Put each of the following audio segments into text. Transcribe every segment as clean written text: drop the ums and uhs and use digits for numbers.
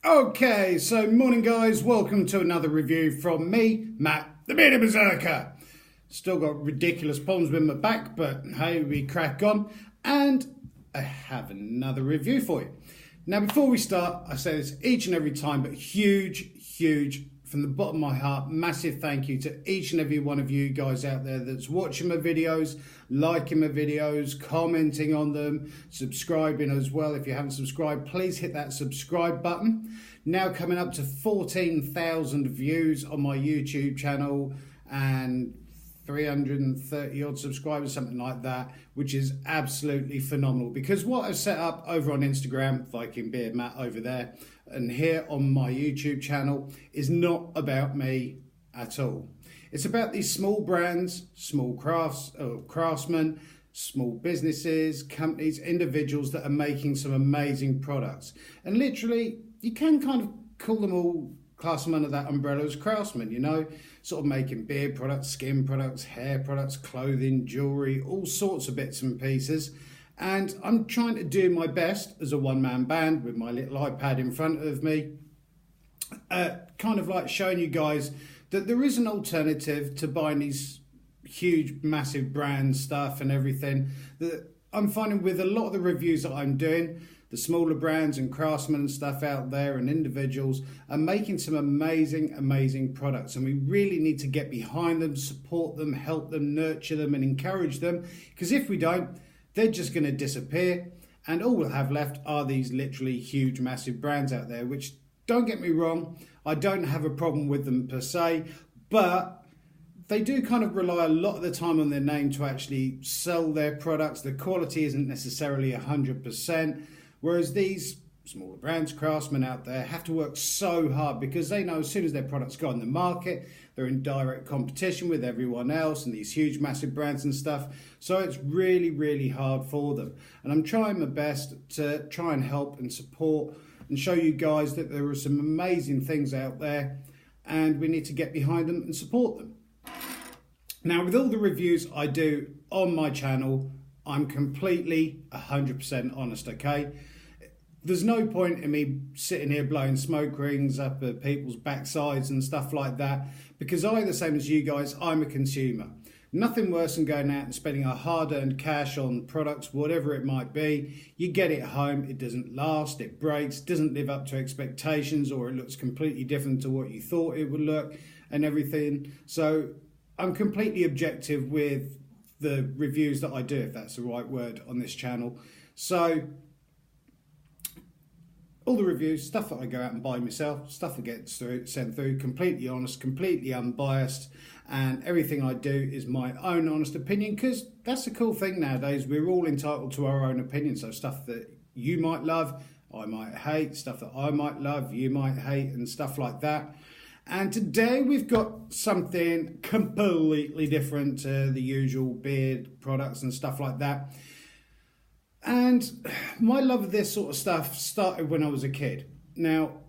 Okay, so morning guys, welcome to another review from me, Matt, the Bearded Berserker. Still got ridiculous problems with my back, but hey, we crack on. And I have another review for you. Now before we start, I say this each and every time, but huge, from the bottom of my heart, massive thank you to each and every one of you guys out there that's watching my videos, liking my videos, commenting on them, subscribing as well. If you haven't subscribed, please hit that subscribe button. Now coming up to 14,000 views on my YouTube channel and 330 odd subscribers, something like that, which is absolutely phenomenal, because what I've set up over on Instagram, Viking Beard Matt over there, and here on my YouTube channel is not about me at all. It's about these small brands, small craftsmen, small businesses, companies, individuals that are making some amazing products. And literally, you can kind of call them all, class them under that umbrella as craftsmen, you know, sort of making beard products, skin products, hair products, clothing, jewellery, all sorts of bits and pieces. And I'm trying to do my best as a one-man band with my little iPad in front of me, kind of like showing you guys that there is an alternative to buying these huge, massive brand stuff and everything. That I'm finding with a lot of the reviews that I'm doing, the smaller brands and craftsmen and stuff out there and individuals are making some amazing products, and we really need to get behind them, support them, help them, nurture them and encourage them, because if we don't, they're just going to disappear, and all we'll have left are these literally huge, massive brands out there, which, don't get me wrong, I don't have a problem with them per se, but they do kind of rely a lot of the time on their name to actually sell their products. The quality isn't necessarily 100%, whereas these smaller brands, craftsmen out there, have to work so hard because they know as soon as their products go on the market, they're in direct competition with everyone else and these huge, massive brands and stuff. So it's really hard for them. And I'm trying my best to try and help and support and show you guys that there are some amazing things out there and we need to get behind them and support them. Now, with all the reviews I do on my channel, I'm completely 100% honest, okay? There's no point in me sitting here blowing smoke rings up at people's backsides and stuff like that, because I, the same as you guys, I'm a consumer. Nothing worse than going out and spending our hard-earned cash on products, whatever it might be. You get it home, it doesn't last, it breaks, doesn't live up to expectations, or it looks completely different to what you thought it would look and everything. So I'm completely objective with the reviews that I do, if that's the right word, on this channel. So all the reviews, stuff that I go out and buy myself, stuff that gets sent through, completely honest, completely unbiased, and everything I do is my own honest opinion, because that's the cool thing nowadays. We're all entitled to our own opinion. So stuff that you might love, I might hate, stuff that I might love, you might hate, and stuff like that. And today we've got something completely different to the usual beard products and stuff like that. And my love of this sort of stuff started when I was a kid. Now,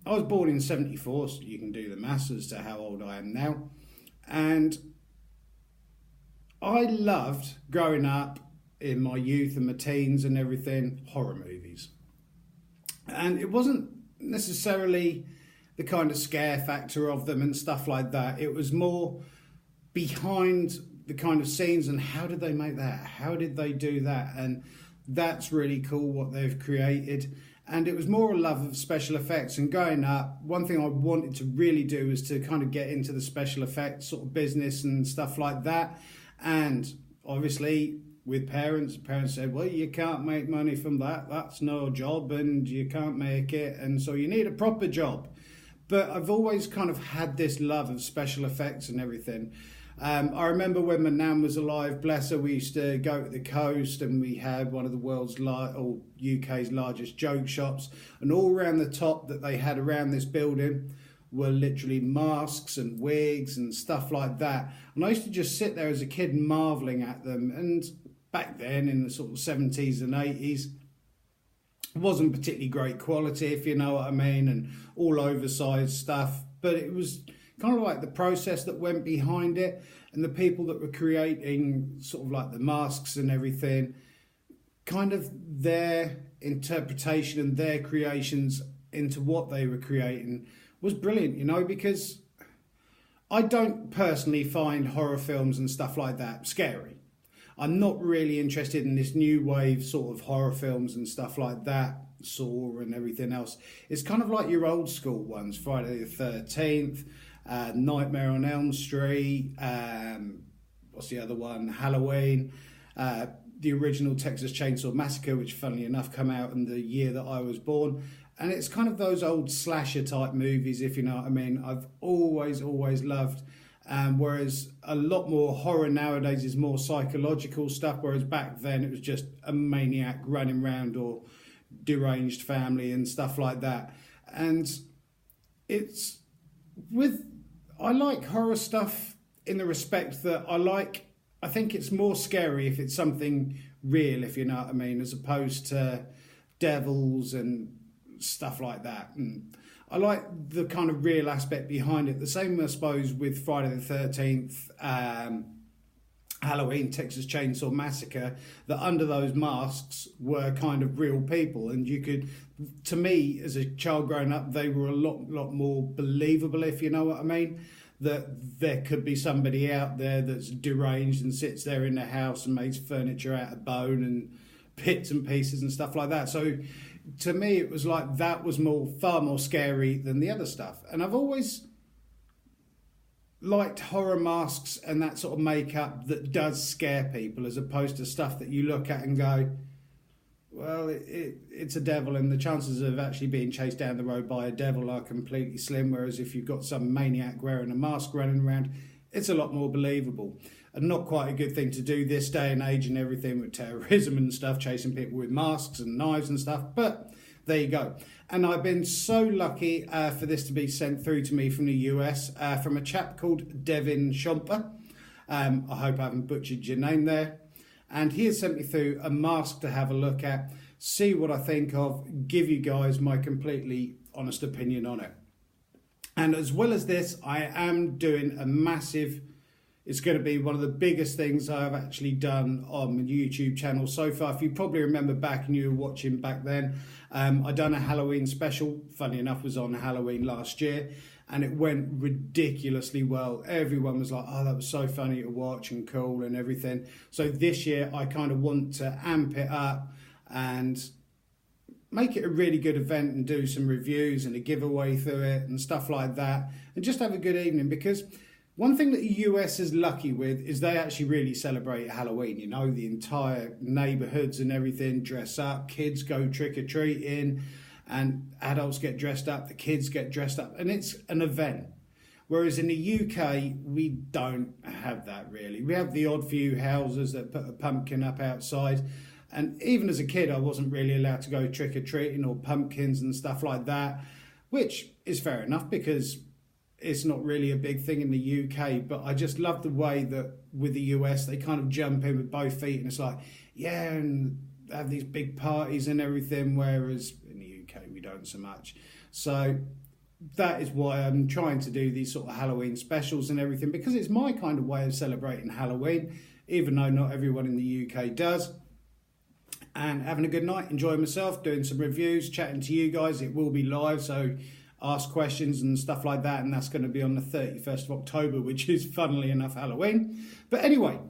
I was born in 74, so you can do the maths as to how old I am now. And I loved, growing up in my youth and my teens and everything, horror movies. And it wasn't necessarily the kind of scare factor of them and stuff like that. It was more behind the kind of scenes and how did they make that? How did they do that? And that's really cool what they've created. And it was more a love of special effects. And growing up, one thing I wanted to really do was to kind of get into the special effects sort of business and stuff like that. And obviously with parents said, well, you can't make money from that. That's no job and you can't make it. And so you need a proper job. But I've always kind of had this love of special effects and everything. I remember when my nan was alive, bless her, we used to go to the coast and we had one of the world's or UK's largest joke shops, and all around the top that they had around this building were literally masks and wigs and stuff like that. And I used to just sit there as a kid marvelling at them. And back then in the sort of 70s and 80s, it wasn't particularly great quality, if you know what I mean, and all oversized stuff, but it was kind of like the process that went behind it and the people that were creating sort of like the masks and everything, kind of their interpretation and their creations into what they were creating was brilliant, you know, because I don't personally find horror films and stuff like that scary. I'm not really interested in this new wave sort of horror films and stuff like that, Saw and everything else. It's kind of like your old school ones, Friday the 13th, Nightmare on Elm Street, what's the other one, Halloween, the original Texas Chainsaw Massacre, which funnily enough come out in the year that I was born. And it's kind of those old slasher type movies, if you know what I mean. I've always loved. Whereas a lot more horror nowadays is more psychological stuff, whereas back then it was just a maniac running around or deranged family and stuff like that. And I like horror stuff in the respect that I think it's more scary if it's something real, if you know what I mean, as opposed to devils and stuff like that. And I like the kind of real aspect behind it. The same, I suppose, with Friday the 13th, Halloween, Texas Chainsaw Massacre, that under those masks were kind of real people. And you could, to me, as a child growing up, they were a lot more believable, if you know what I mean. That there could be somebody out there that's deranged and sits there in the house and makes furniture out of bone and bits and pieces and stuff like that. So to me, it was like that was far more scary than the other stuff. And I've always liked horror masks and that sort of makeup that does scare people, as opposed to stuff that you look at and go, well, it's a devil, and the chances of actually being chased down the road by a devil are completely slim. Whereas if you've got some maniac wearing a mask running around, it's a lot more believable. And not quite a good thing to do this day and age and everything with terrorism and stuff, chasing people with masks and knives and stuff. But there you go. And I've been so lucky for this to be sent through to me from the US, from a chap called Devin Shomper. I hope I haven't butchered your name there. And he has sent me through a mask to have a look at, see what I think of, give you guys my completely honest opinion on it. And as well as this, I am doing a massive, it's going to be one of the biggest things I've actually done on my YouTube channel so far. If you probably remember back and you were watching back then, I done a Halloween special, funny enough, was on Halloween last year. And it went ridiculously well. Everyone was like, oh, that was so funny to watch and cool and everything. So this year I kind of want to amp it up and make it a really good event and do some reviews and a giveaway through it and stuff like that. And just have a good evening, because one thing that the US is lucky with is they actually really celebrate Halloween. You know, the entire neighbourhoods and everything dress up. Kids go trick-or-treating. And adults get dressed up, the kids get dressed up, and it's an event. Whereas in the UK, we don't have that really. We have the odd few houses that put a pumpkin up outside. And even as a kid, I wasn't really allowed to go trick-or-treating or pumpkins and stuff like that, which is fair enough because it's not really a big thing in the UK. But I just love the way that with the US, they kind of jump in with both feet, and it's like, yeah, and have these big parties and everything, whereas in the UK we don't so much. So that is why I'm trying to do these sort of Halloween specials and everything, because it's my kind of way of celebrating Halloween, even though not everyone in the UK does. And having a good night, enjoying myself, doing some reviews, chatting to you guys. It will be live, so ask questions and stuff like that, and that's going to be on the 31st of October, which is funnily enough Halloween. But anyway,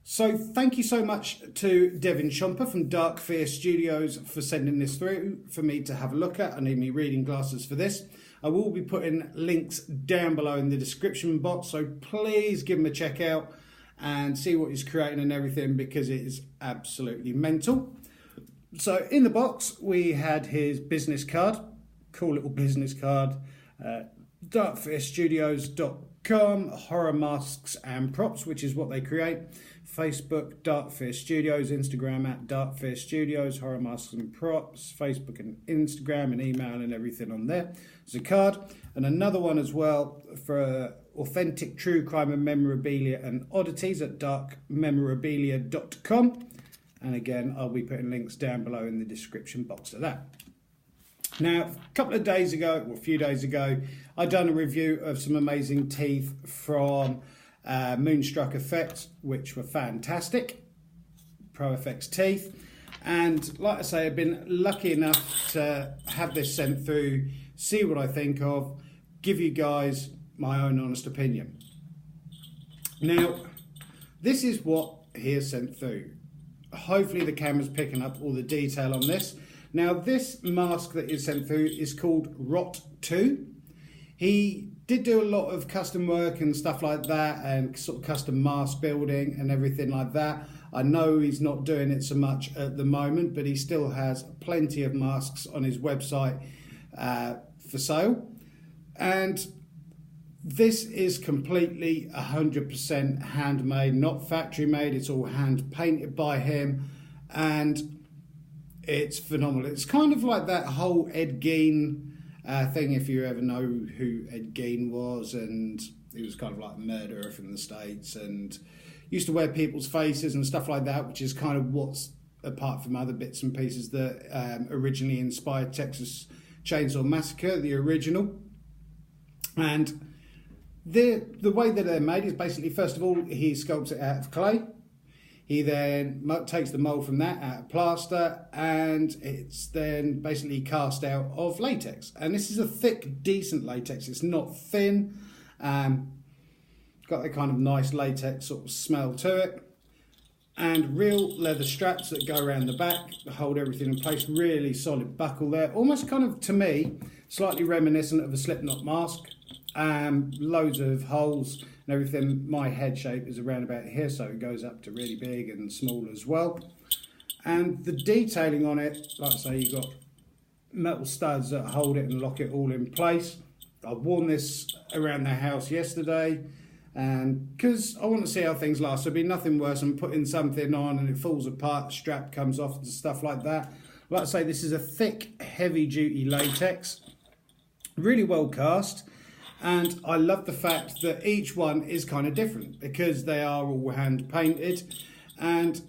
so thank you so much to Devin Shomper from Dark Fear Studios for sending this through for me to have a look at. I need me reading glasses for this. I will be putting links down below in the description box, so please give him a check out and see what he's creating and everything, because it is absolutely mental. So in the box we had his business card, cool little business card, darkfearstudios.com, horror masks and props, which is what they create. Facebook, Dark Fear Studios, Instagram at Dark Fear Studios, horror masks and props, Facebook and Instagram and email and everything on there. There's a card, and another one as well for authentic true crime and memorabilia and oddities at darkmemorabilia.com. And again, I'll be putting links down below in the description box of that. Now, a couple of days ago, or a few days ago, I'd done a review of some amazing teeth from Moonstruck Effects, which were fantastic. Pro Effects teeth. And like I say, I've been lucky enough to have this sent through, see what I think of, give you guys my own honest opinion. Now, this is what he has sent through. Hopefully the camera's picking up all the detail on this. Now, this mask that is sent through is called Rot 2. He did do a lot of custom work and stuff like that, and sort of custom mask building and everything like that. I know he's not doing it so much at the moment, but he still has plenty of masks on his website for sale. And this is completely 100% handmade, not factory made. It's all hand painted by him, and it's phenomenal. It's kind of like that whole Ed Gein thing, if you ever know who Ed Gein was, and he was kind of like a murderer from the States and used to wear people's faces and stuff like that, which is kind of what's, apart from other bits and pieces, that originally inspired Texas Chainsaw Massacre, the original. And the way that they're made is basically, first of all, he sculpts it out of clay. He then takes the mould from that out of plaster, and it's then basically cast out of latex. And this is a thick, decent latex. It's not thin. Got a kind of nice latex sort of smell to it. And real leather straps that go around the back, hold everything in place. Really solid buckle there. Almost kind of, to me, slightly reminiscent of a Slipknot mask. Loads of holes and everything. My head shape is around about here, so it goes up to really big and small as well. And the detailing on it, like I say, you've got metal studs that hold it and lock it all in place. I've worn this around the house yesterday, and because I want to see how things last. There'll be nothing worse than putting something on and it falls apart, the strap comes off and stuff like that. Like I say, this is a thick, heavy duty latex, really well cast. And I love the fact that each one is kind of different because they are all hand painted. And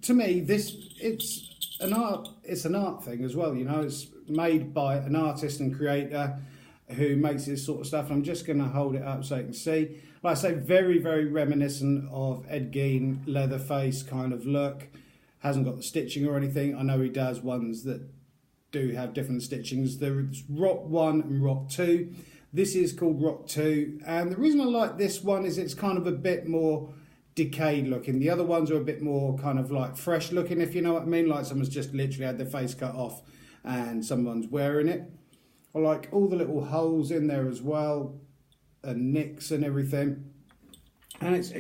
to me, it's an art thing as well. You know, it's made by an artist and creator who makes this sort of stuff. I'm just going to hold it up so you can see. Like I say, very, very reminiscent of Ed Gein Leatherface kind of look. Hasn't got the stitching or anything. I know he does ones that do have different stitchings. There's Rot 1 and Rot 2. This is called Rot 2, and the reason I like this one is it's kind of a bit more decayed looking. The other ones are a bit more kind of like fresh looking, if you know what I mean, like someone's just literally had their face cut off and someone's wearing it. I like all the little holes in there as well, and nicks and everything. And it's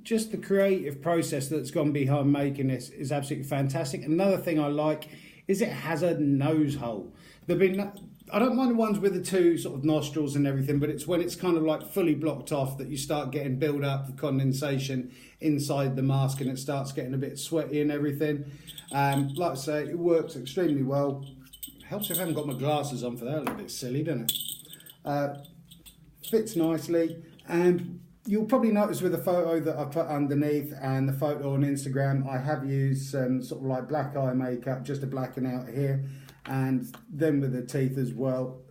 just the creative process that's gone behind making this is absolutely fantastic. Another thing I like is it has a nose hole. I don't mind the ones with the two sort of nostrils and everything, but it's when it's kind of like fully blocked off that you start getting build up of condensation inside the mask and it starts getting a bit sweaty and everything. Like I say, it works extremely well. Helps if I haven't got my glasses on for that, a little bit silly, doesn't it? Fits nicely, and you'll probably notice with the photo that I put underneath and the photo on Instagram, I have used some sort of like black eye makeup just to blacken out here. And then with the teeth as well,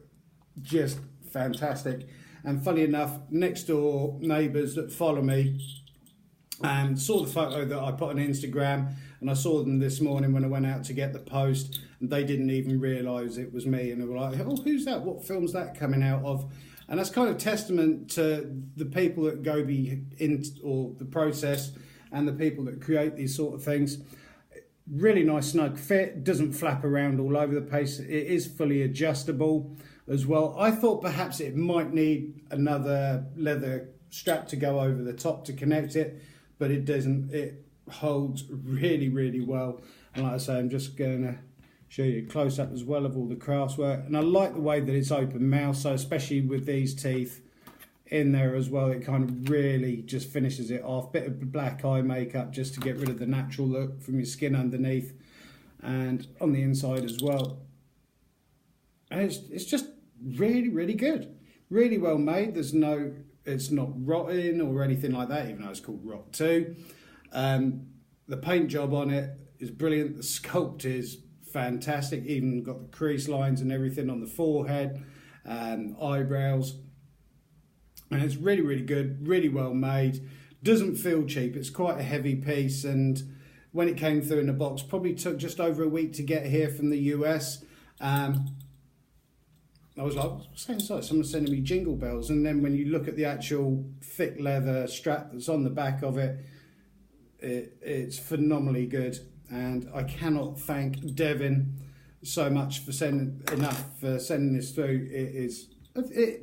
just fantastic. And funny enough, next door neighbours that follow me saw the photo that I put on Instagram, and I saw them this morning when I went out to get the post, and they didn't even realise it was me, and they were like, oh, who's that? What film's that coming out of? And that's kind of testament to the people that go or the process and the people that create these sort of things. Really nice snug fit, doesn't flap around all over the place. It is fully adjustable as well. I thought perhaps it might need another leather strap to go over the top to connect it, but it doesn't. It holds really, really well. And like I say, I'm just going to show you a close up as well of all the craftswork. And I like the way that it's open mouth, so especially with these teeth in there as well, it kind of really just finishes it off. Bit of black eye makeup just to get rid of the natural look from your skin underneath and on the inside as well. And it's just really, really good. Really well made. It's not rotting or anything like that, even though it's called Rot 2. The paint job on it is brilliant. The sculpt is fantastic. Even got the crease lines and everything on the forehead and eyebrows. And it's really, really good, really well made. Doesn't feel cheap. It's quite a heavy piece, and when it came through in the box, probably took just over a week to get here from the US. I was like, what's inside? Someone's sending me jingle bells. And then when you look at the actual thick leather strap that's on the back of it, it's phenomenally good. And I cannot thank Devin so much for sending this through.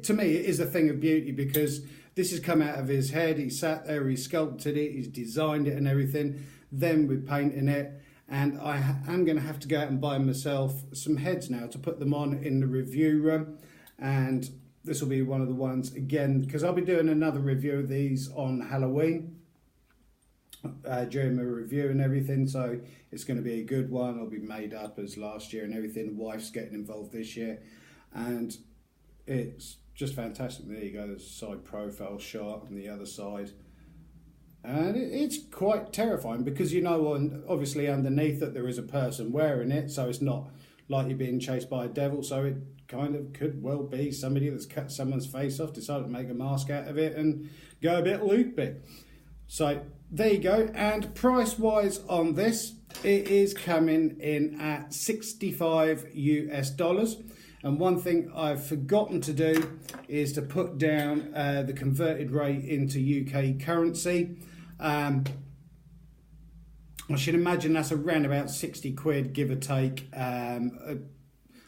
To me, it is a thing of beauty, because this has come out of his head. He sat there, he sculpted it, he's designed it and everything. Then we're painting it. And I am going to have to go out and buy myself some heads now to put them on in the review room. And this will be one of the ones, again, because I'll be doing another review of these on Halloween during my review and everything. So it's going to be a good one. I'll be made up as last year and everything. The wife's getting involved this year. And it's just fantastic. There you go. There's a side profile shot on the other side. And it's quite terrifying, because you know, obviously underneath that there is a person wearing it, so it's not like you're being chased by a devil. So it kind of could well be somebody that's cut someone's face off, decided to make a mask out of it and go a bit loopy. So there you go. And price wise on this, it is coming in at $65 US. And one thing I've forgotten to do is to put down the converted rate into UK currency. I should imagine that's around about 60 quid, give or take, at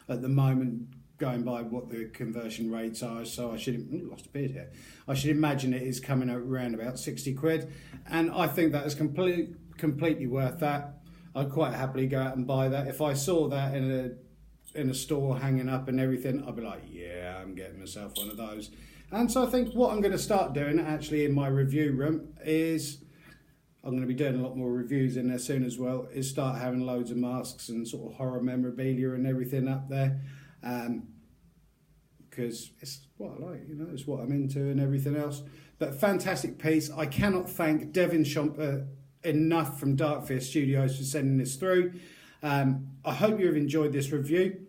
the moment, going by what the conversion rates are. So I should, lost a bit here. I should imagine it is coming out around about 60 quid. And I think that is completely worth that. I'd quite happily go out and buy that. If I saw that in a store hanging up and everything, I'd be like, yeah, I'm getting myself one of those. And so I think what I'm going to start doing actually in my review room is, I'm going to be doing a lot more reviews in there soon as well, is start having loads of masks and sort of horror memorabilia and everything up there. Because it's what I like, you know, it's what I'm into and everything else. But fantastic piece. I cannot thank Devin Shomper enough from Darkfear Studios for sending this through. I hope you have enjoyed this review.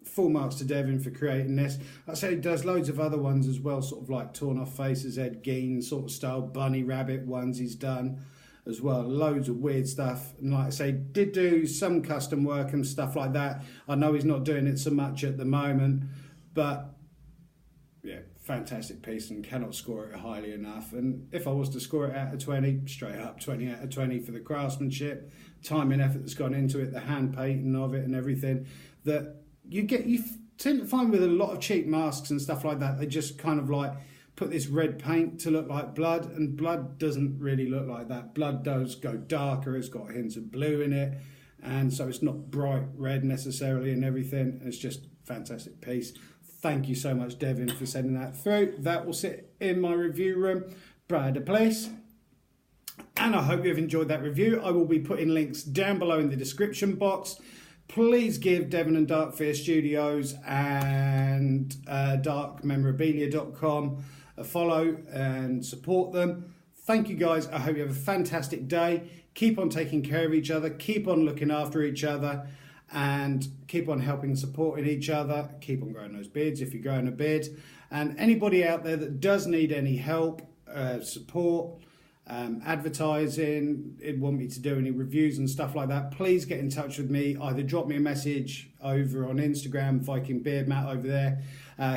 Full marks to Devin for creating this. Like I said, he does loads of other ones as well, sort of like torn off faces, Ed Gein sort of style, bunny rabbit ones he's done as well. Loads of weird stuff. And like I say, did do some custom work and stuff like that. I know he's not doing it so much at the moment, but yeah, fantastic piece, and cannot score it highly enough. And if I was to score it out of 20, straight up 20 out of 20 for the craftsmanship, time and effort that's gone into it, the hand painting of it and everything, that you tend to find with a lot of cheap masks and stuff like that, they just kind of like put this red paint to look like blood, and blood doesn't really look like that. Blood does go darker, it's got hints of blue in it, and so it's not bright red necessarily and everything. It's just a fantastic piece. Thank you so much, Devin, for sending that through. That will sit in my review room, pride of place. And I hope you've enjoyed that review. I will be putting links down below in the description box. Please give Devin and Darkfear Studios and darkmemorabilia.com a follow and support them. Thank you guys. I hope you have a fantastic day. Keep on taking care of each other. Keep on looking after each other. And keep on helping and supporting each other. Keep on growing those beards if you're growing a beard. And anybody out there that does need any help, support, advertising, want me to do any reviews and stuff like that, please get in touch with me. Either drop me a message over on Instagram, Viking Beard Matt over there,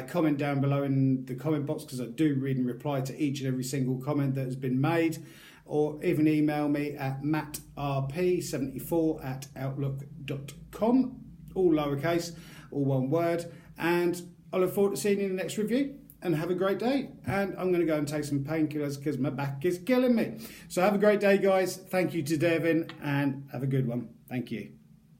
comment down below in the comment box, because I do read and reply to each and every single comment that has been made, or even email me at mattrp74@outlook.com, all lowercase, all one word. And I look forward to seeing you in the next review. And have a great day. And I'm going to go and take some painkillers because my back is killing me. So have a great day, guys. Thank you to Devin, and have a good one. Thank you.